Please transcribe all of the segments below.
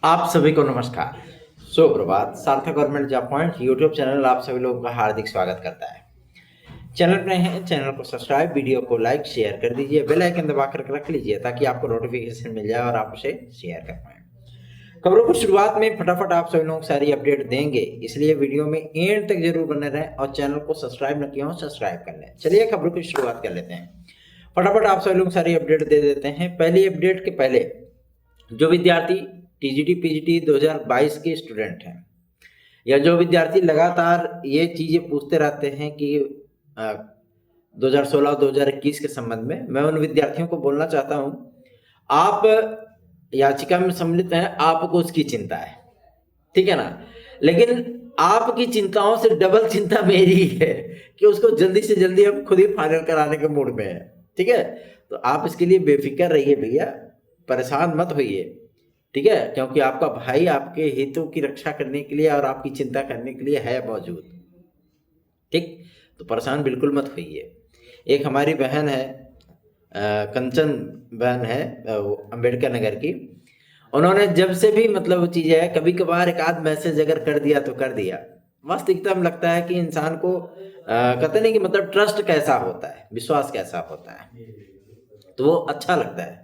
आप सभी को नमस्कार, सुप्रभात। सार्थक government job point YouTube channel आप सभी लोगों का हार्दिक स्वागत करता है। चैनल पर नए हैं, चैनल को सब्सक्राइब, वीडियो को लाइक शेयर कर दीजिए, बेल आइकन दबा कर रख लीजिए ताकि आपको नोटिफिकेशन मिल जाए और आप उसे शेयर कर पाएं। खबरों को शुरुआत में फटाफट आप सभी लोग सारी अपडेट देंगे, इसलिए वीडियो में एंड तक जरूर बने रहें और चैनल को सब्सक्राइब न किया हो सब्सक्राइब कर लें। चलिए खबरों की शुरुआत कर लेते हैं। फटाफट आप सभी लोग सारी अपडेट दे देते हैं। पहली अपडेट के पहले जो विद्यार्थी टीजीटी पीजीटी 2022 के स्टूडेंट हैं या जो विद्यार्थी लगातार ये चीज़ें पूछते रहते हैं कि 2016 2021 के संबंध में, मैं उन विद्यार्थियों को बोलना चाहता हूं, आप याचिका में सम्मिलित हैं, आपको उसकी चिंता है, ठीक है ना। लेकिन आपकी चिंताओं से डबल चिंता मेरी है कि उसको जल्दी से जल्दी हम खुद ही फाइनल कराने के मूड में है, ठीक है। तो आप इसके लिए बेफिक्र रहिए भैया, परेशान मत होइए, ठीक है, क्योंकि आपका भाई आपके हितों की रक्षा करने के लिए और आपकी चिंता करने के लिए है मौजूद, ठीक। तो परेशान बिल्कुल मत होइए। एक हमारी बहन है, कंचन बहन है, अंबेडकर नगर की। उन्होंने जब से भी मतलब वो चीज़ है, कभी कभार एक आध मैसेज अगर कर दिया तो कर दिया। वास्तविकता में लगता है कि इंसान को कहते नहीं कि मतलब ट्रस्ट कैसा होता है, विश्वास कैसा होता है, तो वो अच्छा लगता है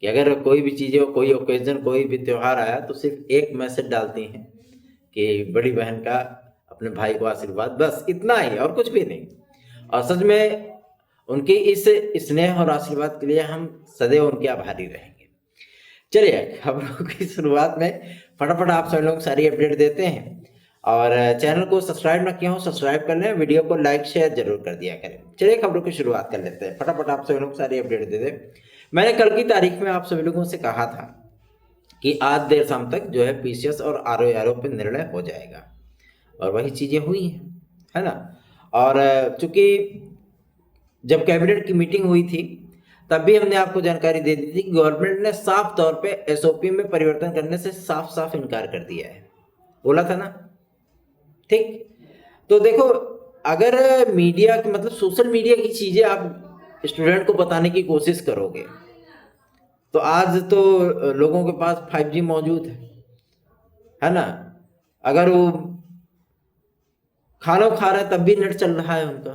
कि अगर कोई भी चीज़ें, कोई ओकेजन, कोई भी त्यौहार आया तो सिर्फ एक मैसेज डालती हैं कि बड़ी बहन का अपने भाई को आशीर्वाद, बस इतना ही और कुछ भी नहीं। और सच में उनकी इस स्नेह और आशीर्वाद के लिए हम सदैव उनके आभारी रहेंगे। चलिए खबरों की शुरुआत में फटाफट आप सभी लोग सारी अपडेट देते हैं और चैनल को सब्सक्राइब ना किया हो सब्सक्राइब कर लें, वीडियो को लाइक शेयर जरूर कर दिया करें। चलिए खबरों की शुरुआत कर लेते हैं, फटाफट आप सभी लोग सारी अपडेट दे दें। मैंने कल की तारीख में आप सभी लोगों से कहा था कि आज देर शाम तक जो है पीसीएस और आरओ पर निर्णय हो जाएगा, और वही चीज़ें हुई हैं, है ना। और चूंकि जब कैबिनेट की मीटिंग हुई थी तब भी हमने आपको जानकारी दे दी थी कि गवर्नमेंट ने साफ तौर पे एसओपी में परिवर्तन करने से साफ साफ इनकार कर दिया है, बोला था ना, ठीक। तो देखो, अगर मीडिया मतलब सोशल मीडिया की चीज़ें आप स्टूडेंट को बताने की कोशिश करोगे तो आज तो लोगों के पास 5G मौजूद है ना। अगर वो खाना खा रहा है तब भी नेट चल रहा है उनका,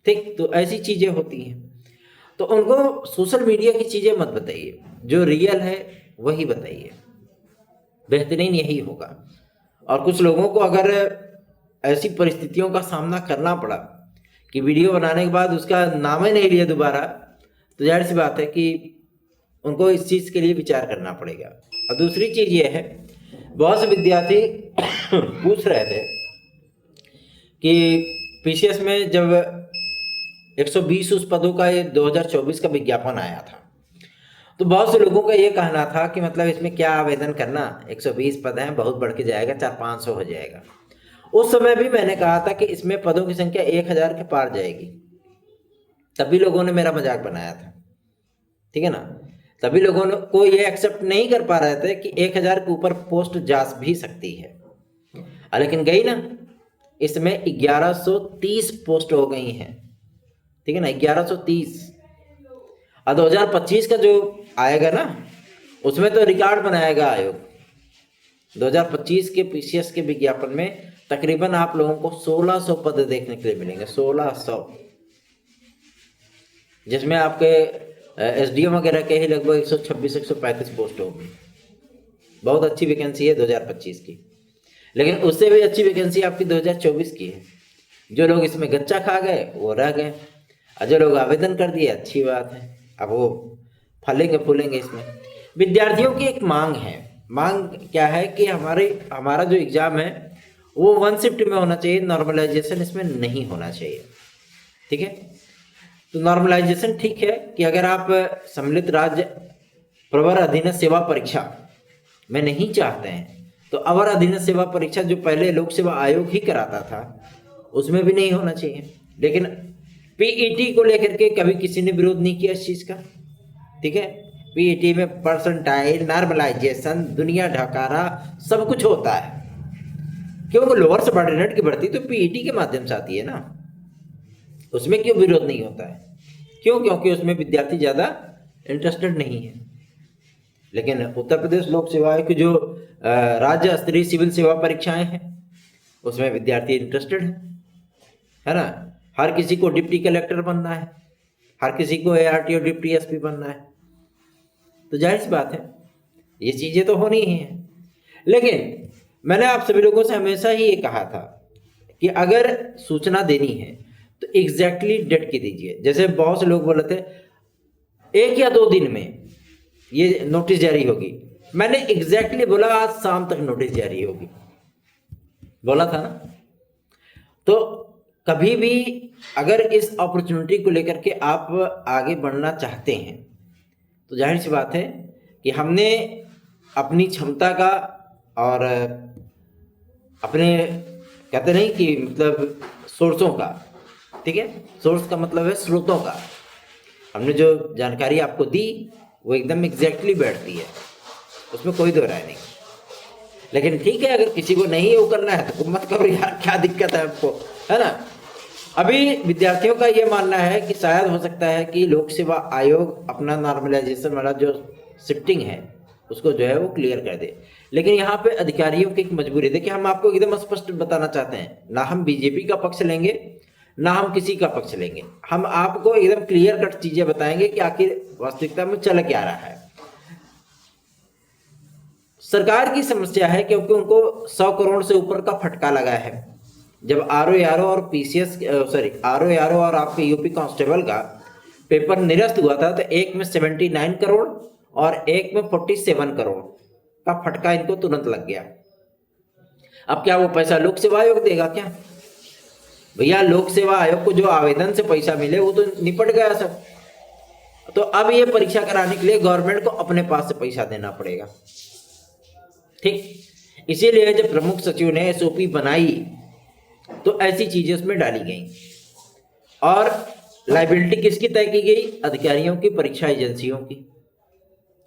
ठीक। तो ऐसी चीज़ें होती हैं, तो उनको सोशल मीडिया की चीज़ें मत बताइए, जो रियल है वही बताइए, बेहतरीन यही होगा। और कुछ लोगों को अगर ऐसी परिस्थितियों का सामना करना पड़ा कि वीडियो बनाने के बाद उसका नाम ही नहीं लिया दोबारा, तो जाहिर सी बात है कि उनको इस चीज़ के लिए विचार करना पड़ेगा। और दूसरी चीज़ ये है, बहुत से विद्यार्थी पूछ रहे थे कि पीसीएस में जब 120 उस पदों का ये 2024 का विज्ञापन आया था, तो बहुत से लोगों का ये कहना था कि मतलब इसमें क्या आवेदन करना, 120 पद हैं, बहुत बढ़ के जाएगा, 400-500 हो जाएगा। उस समय भी मैंने कहा था कि इसमें पदों की संख्या 1000 के पार जाएगी, तभी लोगों ने मेरा मजाक बनाया था, ठीक है ना। तभी लोगों को ये एक्सेप्ट नहीं कर पा रहे थे कि 1000 के ऊपर पोस्ट जा भी सकती है, लेकिन गई ना। इसमें 1130 पोस्ट हो गई हैं, ठीक है ना, 1130। और 2025 का जो आएगा ना, उसमें तो रिकॉर्ड बनाएगा आयोग। 2025 के पीसीएस के विज्ञापन में तकरीबन आप लोगों को 1600 पद देखने के लिए मिलेंगे, 1600, जिसमें आपके एसडीएम वगैरह के ही लगभग 126-135 पोस्ट होगी। बहुत अच्छी वैकेंसी है 2025 की, लेकिन उससे भी अच्छी वैकेंसी आपकी 2024 की है। जो लोग इसमें गच्चा खा गए वो रह गए, और जो लोग आवेदन कर दिए अच्छी बात है, अब वो फलेंगे फूलेंगे। इसमें विद्यार्थियों की एक मांग है। मांग क्या है कि हमारा जो एग्ज़ाम है वो 1 शिफ्ट में होना चाहिए, नॉर्मलाइजेशन इसमें नहीं होना चाहिए, ठीक है। तो नॉर्मलाइजेशन ठीक है कि अगर आप सम्मिलित राज्य प्रवर अधीनस्थ सेवा परीक्षा में नहीं चाहते हैं तो अवर अधीनस्थ सेवा परीक्षा जो पहले लोक सेवा आयोग ही कराता था उसमें भी नहीं होना चाहिए। लेकिन पीईटी को लेकर के कभी किसी ने विरोध नहीं किया इस चीज़ का, ठीक है। पीईटी में परसेंटाइल, नॉर्मलाइजेशन, दुनिया ढकारा सब कुछ होता है, क्योंकि लोअर सबऑर्डिनेट की भर्ती तो पीईटी के माध्यम से आती है ना, उसमें क्यों विरोध नहीं होता है? क्यों? क्योंकि उसमें विद्यार्थी ज़्यादा इंटरेस्टेड नहीं है। लेकिन उत्तर प्रदेश लोक सेवा आयोग की जो राज्य स्तरीय सिविल सेवा परीक्षाएं हैं उसमें विद्यार्थी इंटरेस्टेड है ना। हर किसी को डिप्टी कलेक्टर बनना है, हर किसी को ARTO डिप्टी SP बनना है, तो जाहिर सी बात है ये चीजें तो होनी ही हैं। लेकिन मैंने आप सभी लोगों से हमेशा ही ये कहा था कि अगर सूचना देनी है तो एग्जैक्टली डेट की दीजिए। जैसे बहुत से लोग बोले थे 1 या 2 दिन में ये नोटिस जारी होगी, मैंने एग्जैक्टली बोला आज शाम तक नोटिस जारी होगी, बोला था ना। तो कभी भी अगर इस अपॉर्चुनिटी को लेकर के आप आगे बढ़ना चाहते हैं तो जाहिर सी बात है कि हमने अपनी क्षमता का और अपने कहते नहीं कि मतलब सोर्सों का, ठीक है, सोर्स का मतलब है स्रोतों का, हमने जो जानकारी आपको दी वो एकदम एग्जैक्टली बैठती है, उसमें कोई दो राय नहीं। लेकिन ठीक है, अगर किसी को नहीं वो करना है तो मत करो यार, क्या दिक्कत है आपको, है ना। अभी विद्यार्थियों का ये मानना है कि शायद हो सकता है कि लोक सेवा आयोग अपना नॉर्मलाइजेशन वाला जो शिफ्टिंग है उसको जो है वो क्लियर कर दे। लेकिन यहाँ पे अधिकारियों की एक मजबूरी है। देखिए, हम आपको एकदम स्पष्ट बताना चाहते हैं, ना हम बीजेपी का पक्ष लेंगे ना हम किसी का पक्ष लेंगे, हम आपको एकदम क्लियर कट चीजें बताएंगे कि आखिर वास्तविकता में चल क्या रहा है। सरकार की समस्या है क्योंकि उनको 100 करोड़ से ऊपर का फटका लगा है। जब RO और PCS RO और आपके यूपी कांस्टेबल का पेपर निरस्त हुआ था तो एक में 79 करोड़ और एक में 47 करोड़ का फटका इनको तुरंत लग गया। अब क्या वो पैसा लोक सेवा आयोग देगा क्या? भैया, लोक सेवा आयोग को जो आवेदन से पैसा मिले वो तो निपट गया सब। तो अब ये परीक्षा कराने के लिए गवर्नमेंट को अपने पास से पैसा देना पड़ेगा, ठीक। इसीलिए जब प्रमुख सचिव ने SOP बनाई तो ऐसी चीजें उसमें डाली गई। और लायबिलिटी किसकी तय की गई? अधिकारियों की, परीक्षा एजेंसियों की,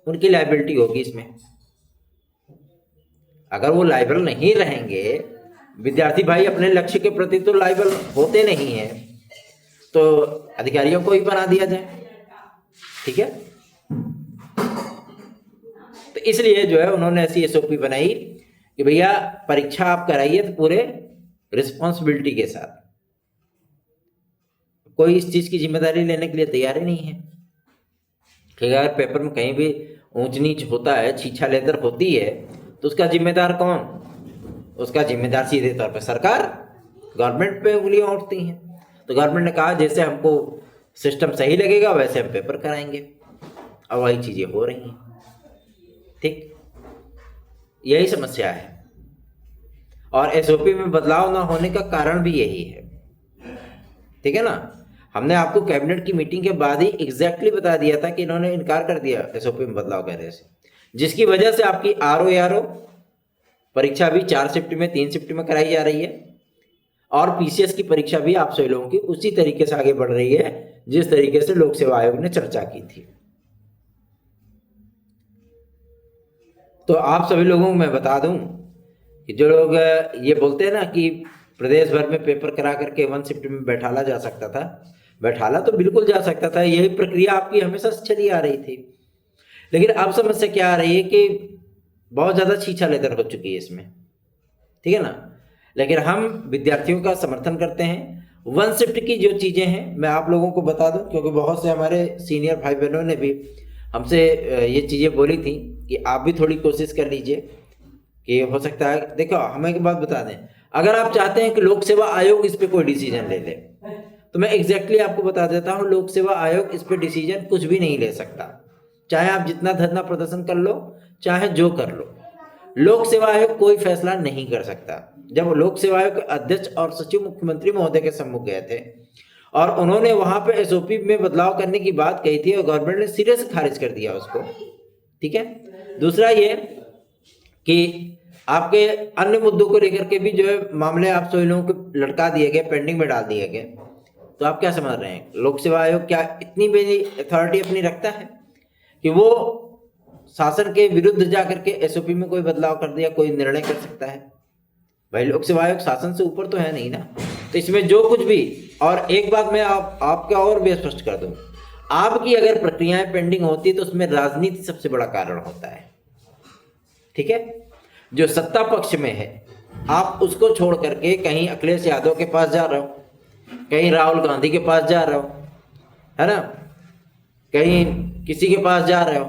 उनकी लायबिलिटी होगी इसमें। अगर वो लायबल नहीं रहेंगे, विद्यार्थी भाई अपने लक्ष्य के प्रति तो लायबल होते नहीं हैं, तो अधिकारियों को ही बना दिया जाए, ठीक है। तो इसलिए जो है उन्होंने ऐसी SOP बनाई कि भैया परीक्षा आप कराइए तो पूरे रिस्पॉन्सिबिलिटी के साथ, कोई इस चीज की जिम्मेदारी लेने के लिए तैयार ही नहीं है कि अगर पेपर में कहीं भी ऊंच नीच होता है, छीछा लेदर होती है, तो उसका जिम्मेदार कौन? उसका जिम्मेदार सीधे तौर पर सरकार, गवर्नमेंट पे उंगलियां उठती हैं। तो गवर्नमेंट ने कहा जैसे हमको सिस्टम सही लगेगा वैसे हम पेपर कराएंगे, और वही चीजें हो रही हैं, ठीक। यही समस्या है और SOP में बदलाव ना होने का कारण भी यही है, ठीक है ना। हमने आपको कैबिनेट की मीटिंग के बाद ही एग्जैक्टली बता दिया था कि इन्होंने इनकार कर दिया SOP में बदलाव करने से, जिसकी वजह से आपकी RO परीक्षा भी 4 शिफ्ट में 3 शिफ्ट में कराई जा रही है और PCS की परीक्षा भी आप सभी लोगों की उसी तरीके से आगे बढ़ रही है जिस तरीके से लोक सेवा आयोग ने चर्चा की थी। तो आप सभी लोगों को मैं बता दूं कि जो लोग ये बोलते हैं ना कि प्रदेश भर में पेपर करा करके 1 शिफ्ट में बैठाला जा सकता था, बैठाला तो बिल्कुल जा सकता था, यही प्रक्रिया आपकी हमेशा से चली आ रही थी। लेकिन अब समस्या क्या आ रही है कि बहुत ज़्यादा छीछा लेदर हो चुकी है इसमें, ठीक है ना। लेकिन हम विद्यार्थियों का समर्थन करते हैं। 1 शिफ्ट की जो चीज़ें हैं मैं आप लोगों को बता दूं, क्योंकि बहुत से हमारे सीनियर भाई बहनों ने भी हमसे ये चीज़ें बोली थी कि आप भी थोड़ी कोशिश कर लीजिए कि हो सकता है। देखो, हमें एक बात बता दें, अगर आप चाहते हैं कि लोक सेवा आयोग इस पर कोई डिसीजन ले ले, तो मैं एग्जैक्टली आपको बता देता हूँ, लोक सेवा आयोग इस पर डिसीजन कुछ भी नहीं ले सकता। चाहे आप जितना धरना प्रदर्शन कर लो, चाहे जो कर लो, लोक सेवा आयोग कोई फैसला नहीं कर सकता। जब लोक सेवा आयोग के अध्यक्ष और सचिव मुख्यमंत्री महोदय के सम्मुख गए थे और उन्होंने वहां पे SOP में बदलाव करने की बात कही थी और गवर्नमेंट ने सिरे से खारिज कर दिया उसको, ठीक है। दूसरा ये कि आपके अन्य मुद्दों को लेकर के भी जो है मामले आप सभी लोगों को लटका दिए गए, पेंडिंग में डाल दिए गए। तो आप क्या समझ रहे हैं, लोक सेवा आयोग क्या इतनी बड़ी अथॉरिटी अपनी रखता है कि वो शासन के विरुद्ध जाकर के SOP में कोई बदलाव कर दिया, कोई निर्णय कर सकता है? भाई, लोक सेवा आयोग शासन से ऊपर तो है नहीं ना। तो इसमें जो कुछ भी, और एक बात मैं आपका और भी स्पष्ट कर दूं, आपकी अगर प्रक्रियाएं पेंडिंग होती है तो उसमें राजनीति सबसे बड़ा कारण होता है। ठीक है, जो सत्ता पक्ष में है आप उसको छोड़ करके कहीं अखिलेश यादव के पास जा रहे हो, कहीं राहुल गांधी के पास जा रहे हो, है ना, कहीं किसी के पास जा रहे हो,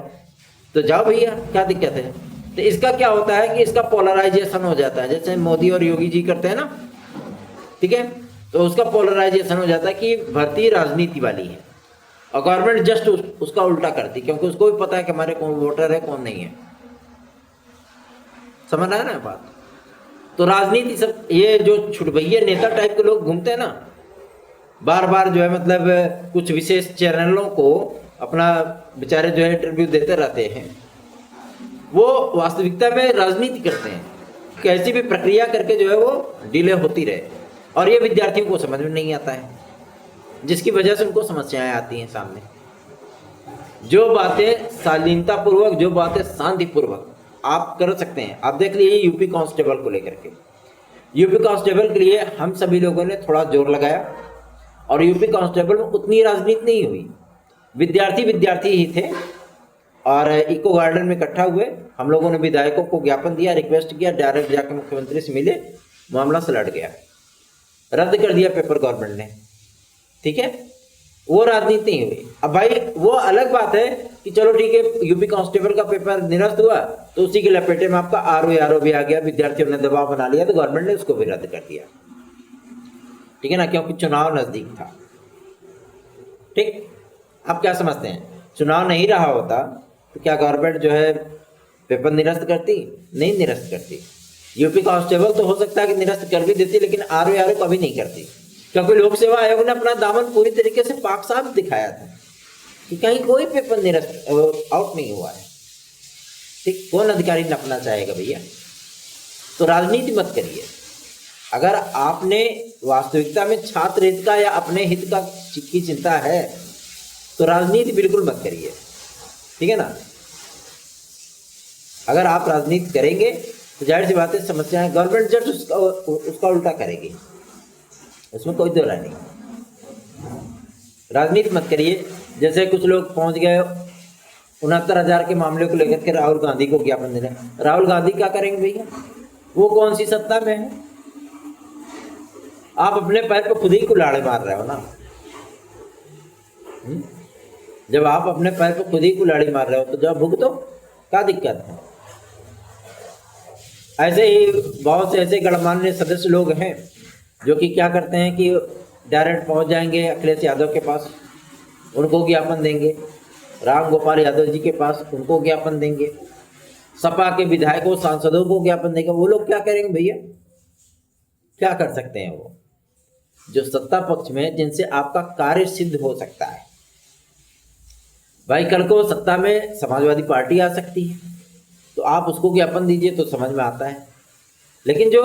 तो जाओ भैया, क्या दिक्कत है। तो इसका क्या होता है कि इसका पोलराइजेशन हो जाता है, जैसे मोदी और योगी जी करते हैं ना, ठीक है, तो उसका पोलराइजेशन हो जाता है कि भर्ती राजनीति वाली है और गवर्नमेंट जस्ट उसका उल्टा करती, क्योंकि उसको भी पता है कि हमारे कौन वोटर है कौन नहीं है। समझ रहा है ना बात। तो राजनीति सब ये जो छुटभैया नेता टाइप के लोग घूमते हैं ना, बार बार जो है मतलब कुछ विशेष चैनलों को अपना बेचारे जो है इंटरव्यू देते रहते हैं, वो वास्तविकता में राजनीति करते हैं, कैसी भी प्रक्रिया करके जो है वो डिले होती रहे, और ये विद्यार्थियों को समझ में नहीं आता है, जिसकी वजह से उनको समस्याएं आती हैं सामने। जो बातें शालीनता पूर्वक, जो बातें शांति पूर्वक आप कर सकते हैं, आप देख लीजिए यूपी कांस्टेबल को लेकर के, यूपी कांस्टेबल के लिए हम सभी लोगों ने थोड़ा जोर लगाया और यूपी कांस्टेबल में उतनी राजनीति नहीं हुई, विद्यार्थी विद्यार्थी ही थे और इको गार्डन में इकट्ठा हुए। हम लोगों ने विधायकों को ज्ञापन दिया, रिक्वेस्ट किया, डायरेक्ट जाकर मुख्यमंत्री से मिले, मामला सलट गया, रद्द कर दिया पेपर गवर्नमेंट ने। ठीक है, वो राजनीति नहीं हुई। अब भाई वो अलग बात है कि चलो ठीक है, यूपी कांस्टेबल का पेपर निरस्त हुआ तो उसी के लपेटे में आपका आरओ भी आ गया, विद्यार्थियों ने दबाव बना लिया तो गवर्नमेंट ने उसको भी रद्द कर दिया। ठीक है ना, क्योंकि चुनाव नजदीक था। ठीक, आप क्या समझते हैं, चुनाव नहीं रहा होता तो क्या गवर्नमेंट जो है पेपर निरस्त करती? नहीं निरस्त करती। यूपी कांस्टेबल तो हो सकता है कि निरस्त कर भी देती, लेकिन आरओ कभी नहीं करती, क्योंकि लोक सेवा आयोग ने अपना दामन पूरी तरीके से पाक साफ दिखाया था कि कहीं कोई पेपर निरस्त आउट नहीं हुआ है। ठीक, कौन अधिकारी नपना चाहेगा भैया। तो राजनीति मत करिए। अगर आपने वास्तविकता में छात्र हित का या अपने हित का की चिंता है तो राजनीति बिल्कुल मत करिए। ठीक है ना, अगर आप राजनीति करेंगे तो जाहिर सी बात है समस्याएं गवर्नमेंट जस्ट उसका उल्टा करेगी, उसमें कोई दो राय नहीं। राजनीति मत करिए। जैसे कुछ लोग पहुंच गए 69,000 के मामले को लेकर के राहुल गांधी को ज्ञापन देने। राहुल गांधी क्या करेंगे भैया, वो कौन सी सत्ता में है? आप अपने पैर पे खुद ही कुल्हाड़ी मार रहे हो ना। जब आप अपने पैर पे खुद ही कुल्हाड़ी मार रहे हो तो जब भुगतो, क्या दिक्कत है। ऐसे ही बहुत से ऐसे गणमान्य सदस्य लोग हैं जो कि क्या करते हैं कि डायरेक्ट पहुंच जाएंगे अखिलेश यादव के पास, उनको ज्ञापन देंगे, राम गोपाल यादव जी के पास, उनको ज्ञापन देंगे, सपा के विधायकों सांसदों को ज्ञापन देंगे। वो लोग क्या करेंगे भैया, क्या कर सकते हैं वो जो सत्ता पक्ष में, जिनसे आपका कार्य सिद्ध हो सकता है। भाई कल को सत्ता में समाजवादी पार्टी आ सकती है तो आप उसको ज्ञापन दीजिए तो समझ में आता है, लेकिन जो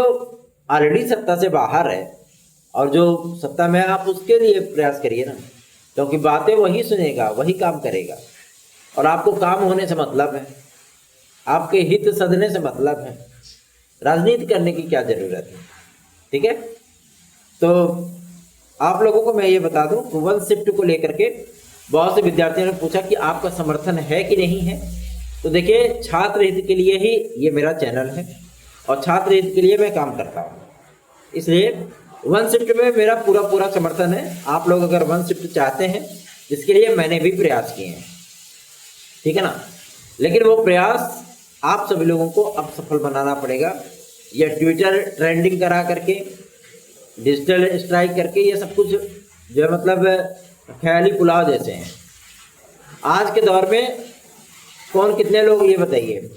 ऑलरेडी सत्ता से बाहर है और जो सत्ता में, आप उसके लिए प्रयास करिए ना, क्योंकि बातें वही सुनेगा, वही काम करेगा और आपको काम होने से मतलब है, आपके हित सधने से मतलब है। राजनीति करने की क्या जरूरत है। ठीक है, तो आप लोगों को मैं ये बता दूं, वन शिफ्ट को लेकर के बहुत से विद्यार्थियों ने पूछा कि आपका समर्थन है कि नहीं है। तो देखिए, छात्र हित के लिए ही ये मेरा चैनल है और छात्र हित के लिए मैं काम करता हूँ, इसलिए वन शिफ्ट में मेरा पूरा पूरा समर्थन है। आप लोग अगर वन शिफ्ट चाहते हैं, इसके लिए मैंने भी प्रयास किए हैं, ठीक है ना, लेकिन वो प्रयास आप सभी लोगों को अब सफल बनाना पड़ेगा। ये ट्विटर ट्रेंडिंग करा करके, डिजिटल स्ट्राइक करके, ये सब कुछ जो है मतलब ख्याली पुलाव जैसे हैं। आज के दौर में कौन कितने लोग, ये बताइए,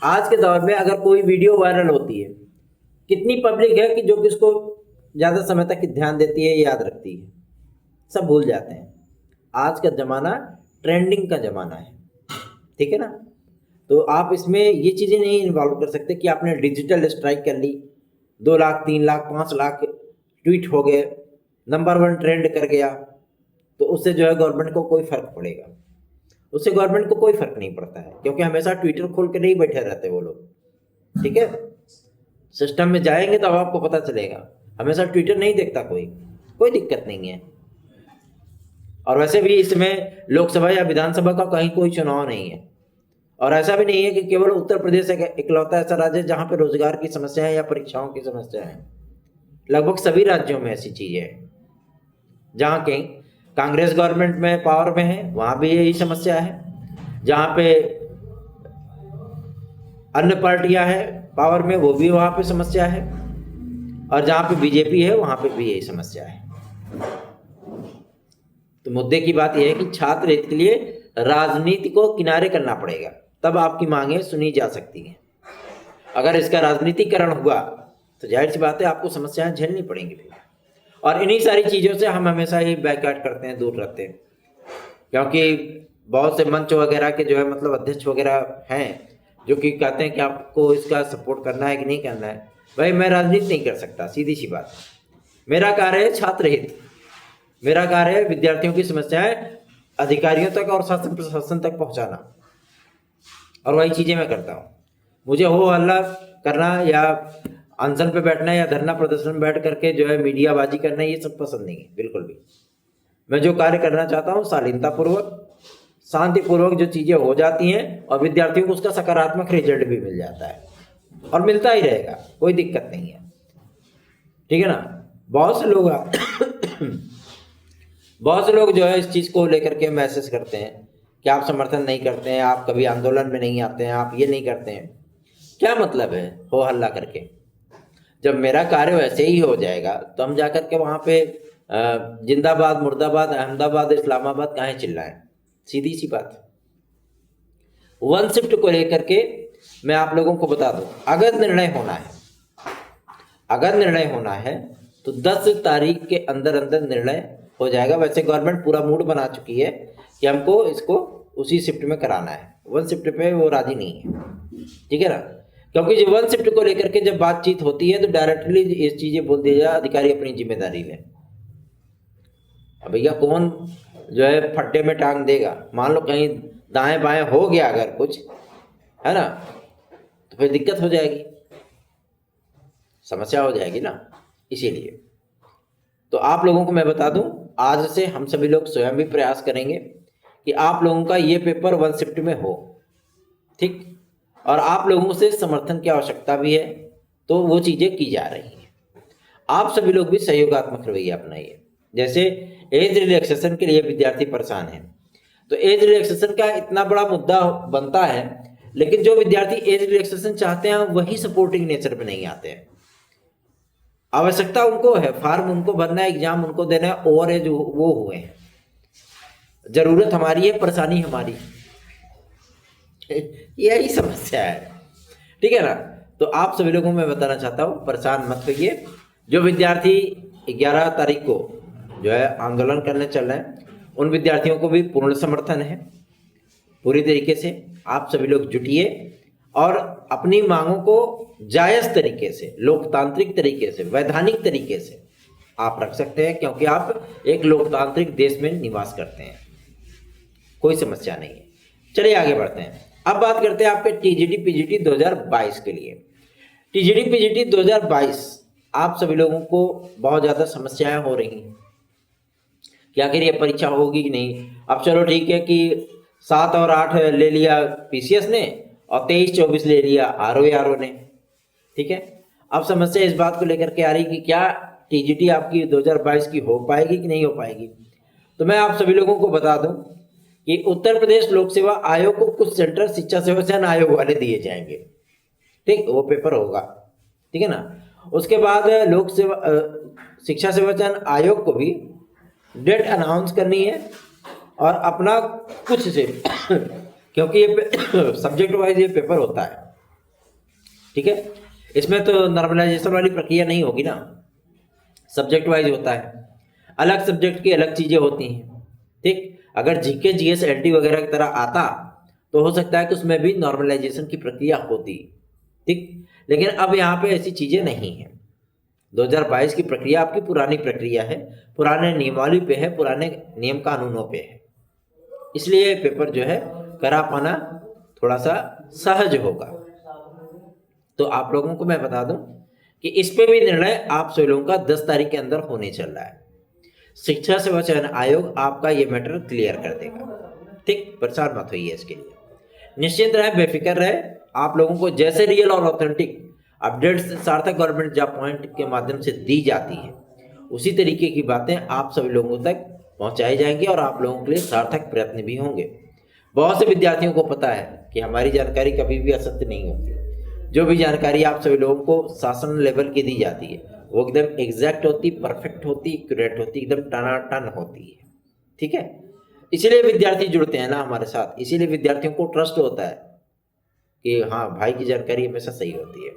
आज के दौर में अगर कोई वीडियो वायरल होती है, कितनी पब्लिक है कि जो कि उसको ज़्यादा समय तक ध्यान देती है, याद रखती है, सब भूल जाते हैं। आज का ज़माना ट्रेंडिंग का ज़माना है, ठीक है ना। तो आप इसमें ये चीज़ें नहीं इन्वॉल्व कर सकते कि आपने डिजिटल स्ट्राइक कर ली, 2 लाख 3 लाख 5 लाख ट्वीट हो गए, नंबर 1 ट्रेंड कर गया, तो उससे जो है गवर्नमेंट को कोई फ़र्क पड़ेगा? उससे गवर्नमेंट को कोई फ़र्क नहीं पड़ता है, क्योंकि हमेशा ट्विटर खोल के नहीं बैठे रहते वो लोग। ठीक है, सिस्टम में जाएंगे तब आपको पता चलेगा, हमेशा ट्विटर नहीं देखता कोई दिक्कत नहीं है। और वैसे भी इसमें लोकसभा या विधानसभा का कहीं कोई चुनाव नहीं है। और ऐसा भी नहीं है कि केवल उत्तर प्रदेश एक इकलौता ऐसा राज्य है जहाँ पे रोजगार की समस्या है या परीक्षाओं की समस्या है। लगभग सभी राज्यों में ऐसी चीजें हैं। जहाँ कहीं कांग्रेस गवर्नमेंट में पावर में है वहाँ भी यही समस्या है, जहाँ पे अन्य पार्टियां हैं पावर में वो भी वहाँ पे समस्या है, और जहाँ पे बीजेपी है वहाँ पे भी यही समस्या है। तो मुद्दे की बात यह है कि छात्र हित के लिए राजनीति को किनारे करना पड़ेगा, तब आपकी मांगें सुनी जा सकती हैं। अगर इसका राजनीतिकरण हुआ तो जाहिर सी बात है आपको समस्याएं झेलनी पड़ेंगी फिर। और इन्हीं सारी चीज़ों से हम हमेशा ही बैकआउट करते हैं, दूर रहते हैं, क्योंकि बहुत से मंच वगैरह के जो है मतलब अध्यक्ष वगैरह हैं जो कि कहते हैं कि आपको इसका सपोर्ट करना है कि नहीं करना है। भाई मैं राजनीति नहीं कर सकता, सीधी सी बात। मेरा कार्य है छात्र हित, मेरा कार्य है विद्यार्थियों की समस्याएं अधिकारियों तक और शासन प्रशासन तक पहुंचाना, और वही चीज़ें मैं करता हूँ। मुझे हो हल्ला करना या अनशन पे बैठना या धरना प्रदर्शन में बैठ करके जो है मीडियाबाजी करना, ये सब पसंद नहीं है बिल्कुल भी। मैं जो कार्य करना चाहता हूँ शालीनतापूर्वक शांतिपूर्वक जो चीज़ें हो जाती हैं और विद्यार्थियों को उसका सकारात्मक रिजल्ट भी मिल जाता है और मिलता ही रहेगा, कोई दिक्कत नहीं है, ठीक है ना। बहुत से लोग जो है इस चीज़ को लेकर के मैसेज करते हैं कि आप समर्थन नहीं करते हैं, आप कभी आंदोलन में नहीं आते हैं, आप ये नहीं करते हैं। क्या मतलब है हो हल्ला करके? जब मेरा कार्य वैसे ही हो जाएगा तो हम जाकर के वहाँ पे जिंदाबाद मुर्दाबाद अहमदाबाद इस्लामाबाद काहे चिल्लाएं? सीधी सी बात। वन शिफ्ट को लेकर के मैं आप लोगों को बता दूं, अगर निर्णय होना है तो 10 तारीख के अंदर निर्णय हो जाएगा। वैसे गवर्नमेंट पूरा मूड बना चुकी है कि हमको इसको उसी शिफ्ट में कराना है, वन शिफ्ट पे वो राजी नहीं है, ठीक है ना। क्योंकि जब वन शिफ्ट को लेकर के जब बातचीत होती है तो डायरेक्टली ये चीजें बोल दी जाए अधिकारी अपनी जिम्मेदारी लें। अब भैया कौन जो है फट्टे में टांग देगा? मान लो कहीं दाएं बाएं हो गया अगर कुछ, है ना, तो फिर दिक्कत हो जाएगी, समस्या हो जाएगी ना। इसीलिए तो आप लोगों को मैं बता दूं, आज से हम सभी लोग स्वयं भी प्रयास करेंगे कि आप लोगों का ये पेपर वन शिफ्ट में हो, ठीक। और आप लोगों से समर्थन की आवश्यकता भी है, तो वो चीज़ें की जा रही हैं। आप सभी लोग भी सहयोगात्मक रवैया अपनाइए। जैसे एज रिलैक्सेशन के लिए विद्यार्थी परेशान है, तो एज रिलैक्सेशन का इतना बड़ा मुद्दा बनता है, लेकिन जो विद्यार्थी एज रिलैक्सेशन चाहते हैं वही सपोर्टिंग नेचर पे नहीं आते हैं। आवश्यकता उनको है, फॉर्म उनको भरना है, एग्जाम उनको देना है, ओवर एज वो हुए हैं। जरूरत हमारी है, परेशानी हमारी, यही समस्या है, ठीक है ना। तो आप सभी लोगों को मैं बताना चाहता हूँ, परेशान मत होइए। जो विद्यार्थी 11 तारीख को जो है आंदोलन करने चल रहे हैं, उन विद्यार्थियों को भी पूर्ण समर्थन है। पूरी तरीके से आप सभी लोग जुटिए और अपनी मांगों को जायज़ तरीके से, लोकतांत्रिक तरीके से, वैधानिक तरीके से आप रख सकते हैं, क्योंकि आप एक लोकतांत्रिक देश में निवास करते हैं, कोई समस्या नहीं है। चलिए आगे बढ़ते हैं। अब बात करते हैं आपके टीजीटी पीजीटी 2022 के लिए। टीजीटी पीजीटी 2022 आप सभी लोगों को बहुत ज़्यादा समस्याएं हो रही हैं कि आखिर ये परीक्षा होगी कि नहीं। अब चलो ठीक है कि 7 और 8 ले लिया पीसीएस ने और 23-24 ले लिया आरओ ने, ठीक है। अब समस्या इस बात को लेकर के आ रही कि क्या टीजीटी आपकी 2022 की हो पाएगी कि नहीं हो पाएगी। तो मैं आप सभी लोगों को बता दूं कि उत्तर प्रदेश लोक सेवा आयोग को कुछ सेंटर शिक्षा सेवा चयन आयोग वाले दिए जाएंगे, ठीक, वो पेपर होगा, ठीक है ना। उसके बाद लोक सेवा शिक्षा सेवा चयन आयोग को भी डेट अनाउंस करनी है और अपना कुछ से क्योंकि ये सब्जेक्ट वाइज ये पेपर होता है, ठीक है। इसमें तो नॉर्मलाइजेशन वाली प्रक्रिया नहीं होगी ना, सब्जेक्ट वाइज होता है, अलग सब्जेक्ट की अलग चीज़ें होती हैं, ठीक। अगर जीके जीएस एलटी वगैरह की तरह आता तो हो सकता है कि उसमें भी नॉर्मलाइजेशन की प्रक्रिया होती, ठीक। लेकिन अब यहाँ पे ऐसी चीज़ें नहीं हैं। 2022 की प्रक्रिया आपकी पुरानी प्रक्रिया है, पुराने नियमावली पे है, पुराने नियम कानूनों पे है, इसलिए पेपर जो है करा पाना थोड़ा सा सहज होगा। तो आप लोगों को मैं बता दूं कि इस पे भी निर्णय आप सभी लोगों का 10 तारीख के अंदर होने चल रहा है। शिक्षा सेवा चयन आयोग आपका ये मैटर क्लियर कर देगा। ठीक, परेशान मत होइए इसके लिए, निश्चिंत रहे, बेफिक्र रहे। आप लोगों को जैसे रियल और ऑथेंटिक अपडेट्स सार्थक गवर्नमेंट जॉब पॉइंट के माध्यम से दी जाती है, उसी तरीके की बातें आप सभी लोगों तक पहुंचाई जाएंगी और आप लोगों के लिए सार्थक प्रयत्न भी होंगे। बहुत से विद्यार्थियों को पता है कि हमारी जानकारी कभी भी असत्य नहीं होती। जो भी जानकारी आप सभी लोगों को शासन लेवल की दी जाती है वो एकदम एग्जैक्ट होती, परफेक्ट होती, एक्यूरेट होती, एकदम टनाटन होती है। ठीक है, इसीलिए विद्यार्थी जुड़ते हैं ना हमारे साथ, इसीलिए विद्यार्थियों को ट्रस्ट होता है कि हाँ भाई की जानकारी हमेशा सही होती है।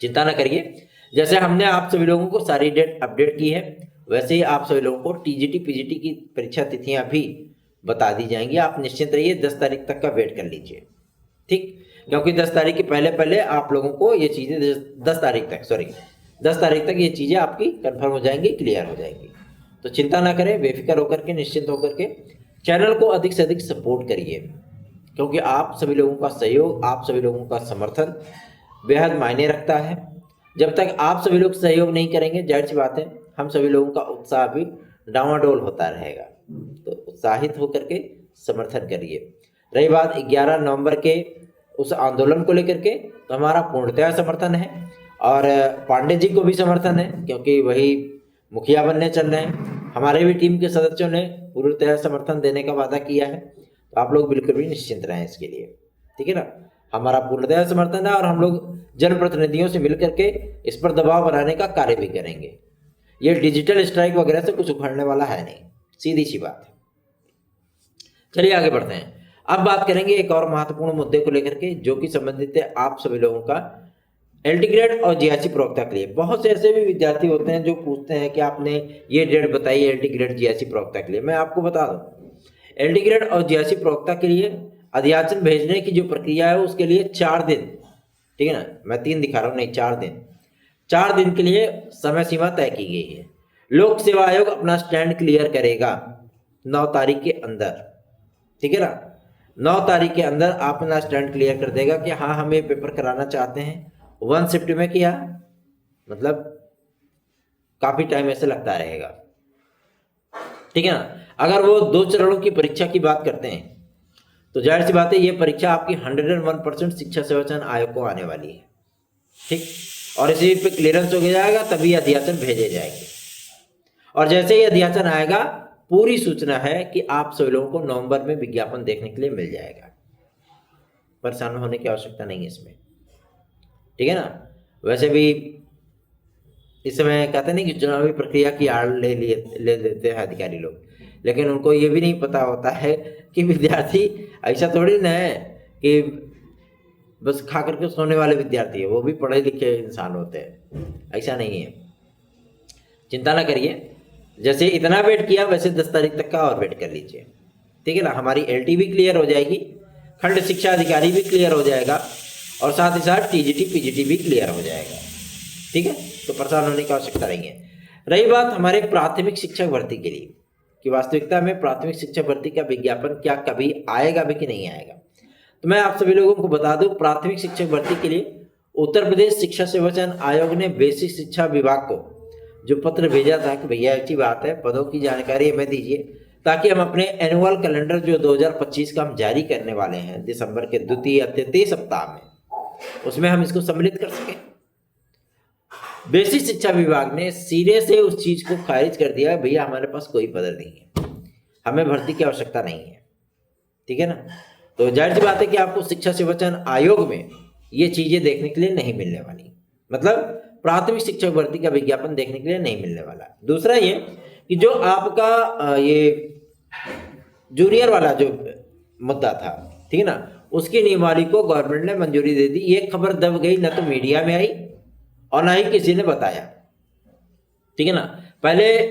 चिंता ना करिए, जैसे हमने आप सभी लोगों को सारी डेट अपडेट की है वैसे ही आप सभी लोगों को टीजीटी पीजीटी की परीक्षा तिथियां भी बता दी जाएंगी। आप निश्चिंत रहिए, 10 तारीख तक का वेट कर लीजिए। ठीक, क्योंकि 10 तारीख के पहले पहले आप लोगों को ये चीज़ें 10 तारीख तक ये चीज़ें आपकी कंफर्म हो जाएंगी, क्लियर हो जाएंगी। तो चिंता ना करें, बेफिक्र होकर के, निश्चिंत होकर के चैनल को अधिक से अधिक सपोर्ट करिए, क्योंकि आप सभी लोगों का सहयोग, आप सभी लोगों का समर्थन बेहद मायने रखता है। जब तक आप सभी लोग सहयोग नहीं करेंगे, जाहिर सी बात है हम सभी लोगों का उत्साह भी डावाडोल होता रहेगा। तो उत्साहित होकर के समर्थन करिए। रही बात 11 नवंबर के उस आंदोलन को लेकर के, तो हमारा पूर्णतः समर्थन है और पांडे जी को भी समर्थन है, क्योंकि वही मुखिया बनने चल रहे हैं। हमारे भी टीम के सदस्यों ने पूर्णतः समर्थन देने का वादा किया है, तो आप लोग बिल्कुल भी निश्चिंत रहें इसके लिए। ठीक है ना, हमारा पूर्णतः समर्थन है और हम लोग जनप्रतिनिधियों से मिलकर के इस पर दबाव बनाने का कार्य भी करेंगे। ये डिजिटल स्ट्राइक वगैरह से कुछ उखड़ने वाला है नहीं, सीधी सी बात है। चलिए आगे बढ़ते हैं। अब बात करेंगे एक और महत्वपूर्ण मुद्दे को लेकर के, जो कि संबंधित है आप सभी लोगों का एलटी ग्रेड और जीआईसी प्रवक्ता के लिए। बहुत से ऐसे भी विद्यार्थी होते हैं जो पूछते हैं कि आपने ये डेट बताई एलटी ग्रेड जीआईसी प्रवक्ता के लिए। मैं आपको बता दूं, एलटी ग्रेड और जीआईसी प्रवक्ता के लिए अध्याचन भेजने की जो प्रक्रिया है उसके लिए 4 दिन, ठीक है ना, मैं 3 दिखा रहा हूँ, नहीं 4 दिन, 4 दिन के लिए समय सीमा तय की गई है। लोक सेवा आयोग अपना स्टैंड क्लियर करेगा 9 तारीख के अंदर। ठीक है ना, 9 तारीख के अंदर आप अपना स्टैंड क्लियर कर देगा कि हाँ हम ये पेपर कराना चाहते हैं। 1 शिफ्ट में किया, मतलब काफी टाइम ऐसे लगता रहेगा। ठीक है ना, अगर वो 2 चरणों की परीक्षा की बात करते हैं तो जाहिर सी बात है ये परीक्षा आपकी 101% शिक्षा सेवा चयन आयोग को आने वाली है। ठीक, और इसी पे क्लियरेंस हो जाएगा तभी अध्याचन भेजे जाएंगे। और जैसे ही अध्याचन आएगा, पूरी सूचना है कि आप सभी लोगों को नवंबर में विज्ञापन देखने के लिए मिल जाएगा। परेशान होने की आवश्यकता नहीं है इसमें। ठीक है ना, वैसे भी इस समय कहते नहीं कि चुनावी प्रक्रिया की आड़ ले लेते हैं अधिकारी लोग, लेकिन उनको ये भी नहीं पता होता है कि विद्यार्थी ऐसा थोड़ी ना है कि बस खा करके सोने वाले विद्यार्थी है, वो भी पढ़े लिखे इंसान होते हैं, ऐसा नहीं है। चिंता ना करिए, जैसे इतना वेट किया वैसे 10 तारीख तक का और वेट कर लीजिए। ठीक है ना, हमारी एलटी भी क्लियर हो जाएगी, खंड शिक्षा अधिकारी भी क्लियर हो जाएगा और साथ ही साथ टीजीटी पीजीटी भी क्लियर हो जाएगा। ठीक है, तो परेशान होने की आवश्यकता नहीं है। रही बात हमारे प्राथमिक शिक्षक भर्ती के लिए कि वास्तविकता में प्राथमिक शिक्षक भर्ती का विज्ञापन क्या कभी आएगा भी कि नहीं आएगा, तो मैं आप सभी लोगों को बता दूं, प्राथमिक शिक्षक भर्ती के लिए उत्तर प्रदेश शिक्षा सेवा चयन आयोग ने बेसिक शिक्षा विभाग को जो पत्र भेजा था कि भैया अच्छी बात है, पदों की जानकारी हमें दीजिए ताकि हम अपने एनुअल कैलेंडर जो 2025 का हम जारी करने वाले हैं दिसंबर के द्वितीय या तृतीय सप्ताह में, उसमें हम इसको सम्मिलित कर सकें। बेसिक शिक्षा विभाग ने सिरे से उस चीज को खारिज कर दिया, भैया हमारे पास कोई पद नहीं है, हमें भर्ती की आवश्यकता नहीं है। ठीक है ना, तो जाहिर सी बात है कि आपको शिक्षा सेवा चयन आयोग में ये चीजें देखने के लिए नहीं मिलने वाली, मतलब प्राथमिक शिक्षक भर्ती का विज्ञापन देखने के लिए नहीं मिलने वाला। दूसरा ये कि जो आपका ये जूनियर वाला जो मुद्दा था, ठीक है ना, उसकी नियमावली को गवर्नमेंट ने मंजूरी दे दी। ये खबर दब गई, न तो मीडिया में आई और ना ही किसी ने बताया। ठीक है ना, पहले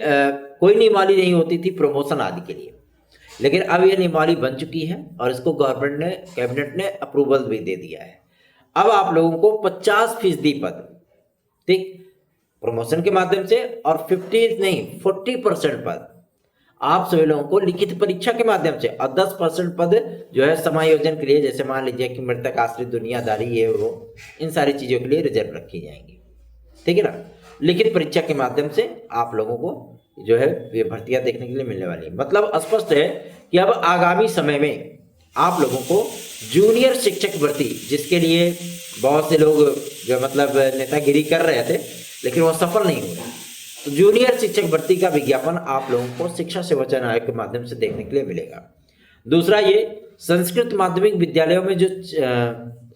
कोई नियमावली नहीं होती थी प्रमोशन आदि के लिए, लेकिन अब यह नियमावली बन चुकी है और इसको गवर्नमेंट ने, कैबिनेट ने अप्रूवल भी दे दिया है। अब आप लोगों को 50% पद, ठीक, प्रमोशन के माध्यम से, और 40% पद आप सभी लोगों को लिखित परीक्षा के माध्यम से, और 10% पद जो है समायोजन के लिए, जैसे मान लीजिए कि मृतक आश्रित दुनियादारी, ये वो, इन सारी चीजों के लिए रिजर्व रखी जाएंगी। ठीक है ना, लिखित परीक्षा के माध्यम से आप लोगों को जो है ये भर्तियां देखने के लिए मिलने वाली है। मतलब स्पष्ट है कि अब आगामी समय में आप लोगों को जूनियर शिक्षक भर्ती, जिसके लिए बहुत से लोग जो मतलब नेतागिरी कर रहे थे लेकिन वो सफल नहीं हुए, तो जूनियर शिक्षक भर्ती का विज्ञापन आप लोगों को शिक्षा सेवा चयन आयोग के माध्यम से देखने के लिए मिलेगा। दूसरा, ये संस्कृत माध्यमिक विद्यालयों में जो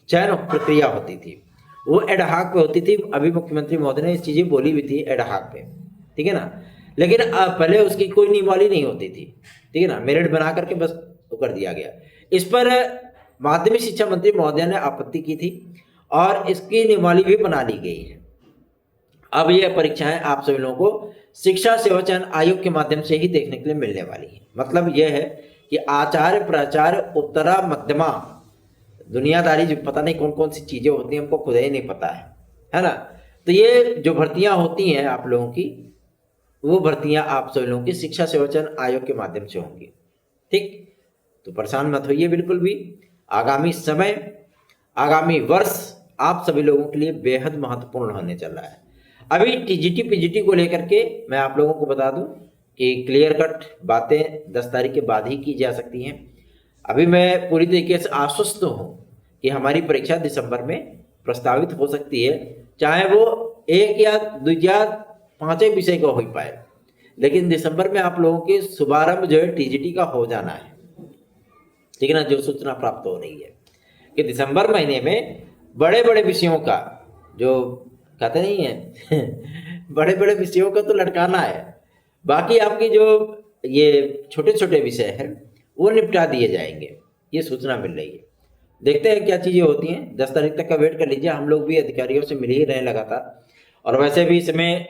चयन प्रक्रिया होती थी वो एडहाक पे होती थी। अभी मुख्यमंत्री महोदय ने ये चीजें बोली भी थी एडहाक पे, ठीक है ना, लेकिन पहले उसकी कोई नियमावली नहीं होती थी, ठीक है ना, मेरिट बना करके बस वो कर दिया गया। इस पर माध्यमिक शिक्षा मंत्री महोदय ने आपत्ति की थी और इसकी नियमावली भी बना ली गई है। अब यह परीक्षाएं आप सभी लोगों को शिक्षा सेवा चयन आयोग के माध्यम से ही देखने के लिए मिलने वाली है। मतलब यह है कि आचार्य, प्राचार्य, उत्तरा, मध्यमा, दुनियादारी, जो पता नहीं कौन कौन सी चीजें होती हैं, हमको खुद ही नहीं पता है ना। तो ये जो भर्तियां होती हैं आप लोगों की, वो भर्तियां आप सभी लोगों की शिक्षा सेवा चयन आयोग के माध्यम से होंगी, ठीक। तो परेशान मत होइए बिल्कुल भी। आगामी समय, आगामी वर्ष आप सभी लोगों के लिए बेहद महत्वपूर्ण होने चल रहा है। अभी टीजीटी पीजीटी को लेकर के मैं आप लोगों को बता दूं कि क्लियर कट बातें 10 तारीख के बाद ही की जा सकती हैं। अभी मैं पूरी तरीके से आश्वस्त हूं कि हमारी परीक्षा दिसंबर में प्रस्तावित हो सकती है, चाहे वो 1 या 2 या 5 विषय का हो पाए, लेकिन दिसंबर में आप लोगों के शुभारंभ जो है टीजीटी का हो जाना है, ठीक है ना। जो सूचना प्राप्त हो रही है कि दिसंबर महीने में बड़े बड़े विषयों का, जो कहते नहीं है बड़े बड़े विषयों का तो लटकाना है, बाकी आपकी जो ये छोटे छोटे विषय हैं वो निपटा दिए जाएंगे, ये सूचना मिल रही है। देखते हैं क्या चीज़ें होती हैं। 10 तारीख तक का वेट कर लीजिए। हम लोग भी अधिकारियों से मिल ही रहे लगातार, और वैसे भी इसमें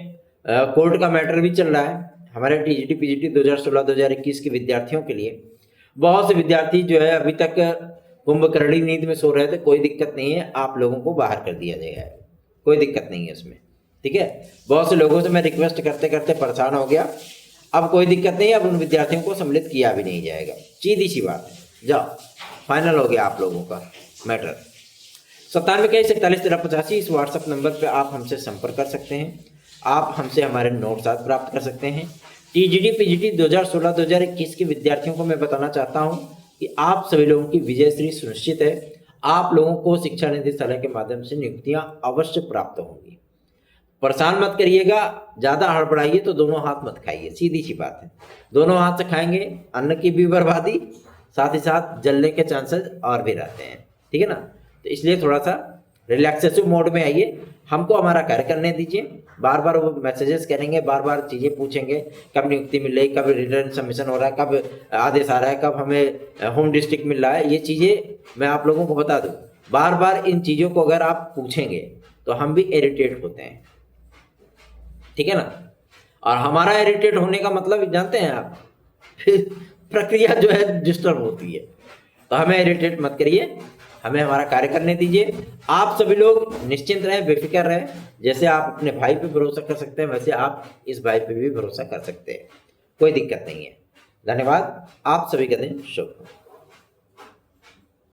कोर्ट का मैटर भी चल रहा है। हमारे टीजीटी पीजीटी 2016-2021 के विद्यार्थियों के लिए बहुत से विद्यार्थी जो है अभी तक कुंभकर्णी नींद में सो रहे थे। कोई दिक्कत नहीं है, आप लोगों को बाहर कर दिया जाएगा, कोई दिक्कत नहीं है उसमें, ठीक है। बहुत से लोगों से मैं रिक्वेस्ट करते करते परेशान हो गया, अब कोई दिक्कत नहीं है, अब उन विद्यार्थियों को सम्मिलित किया भी नहीं जाएगा, सीधी सी बात है। जाओ, फाइनल हो गया आप लोगों का मैटर। 9721411385 इस व्हाट्सएप नंबर पर आप हमसे संपर्क कर सकते हैं। आप हमसे हमारे नोट्स प्राप्त कर सकते हैं। टीजीटी पीजीटी 2016-2021 के विद्यार्थियों को मैं बताना चाहता हूं कि आप सभी लोगों की विजयश्री सुनिश्चित है। आप लोगों को शिक्षा निदेशालय के माध्यम से नियुक्तियां अवश्य प्राप्त होंगी। परेशान मत करिएगा, ज़्यादा हड़बड़ाइए तो दोनों हाथ मत खाइए, सीधी सी बात है। दोनों हाथ से खाएंगे अन्न की भी बर्बादी, साथ ही साथ जलने के चांसेस और भी रहते हैं, ठीक है ना। तो इसलिए थोड़ा सा रिलैक्सेसिव मोड में आइए, हमको हमारा कार्य करने दीजिए। बार बार वो मैसेजेस करेंगे, बार बार चीज़ें पूछेंगे, कब नियुक्ति मिल रही, कब रिटर्न सबमिशन हो रहा है, कब आदेश आ रहा है, कब हमें होम डिस्ट्रिक्ट मिल रहा है, ये चीज़ें मैं आप लोगों को बता दूं। बार बार इन चीज़ों को अगर आप पूछेंगे तो हम भी इरिटेट होते हैं, ठीक है ना। और हमारा इरिटेट होने का मतलब जानते हैं आप, फिर प्रक्रिया जो है डिस्टर्ब होती है। तो हमें इरिटेट मत करिए, हमें हमारा कार्य करने दीजिए। आप सभी लोग निश्चिंत रहें, बेफिक्र रहें। जैसे आप अपने भाई पे भरोसा कर सकते हैं, वैसे आप इस भाई पे भी भरोसा कर सकते हैं, कोई दिक्कत नहीं है। धन्यवाद। आप सभी का दिन शुभ हो।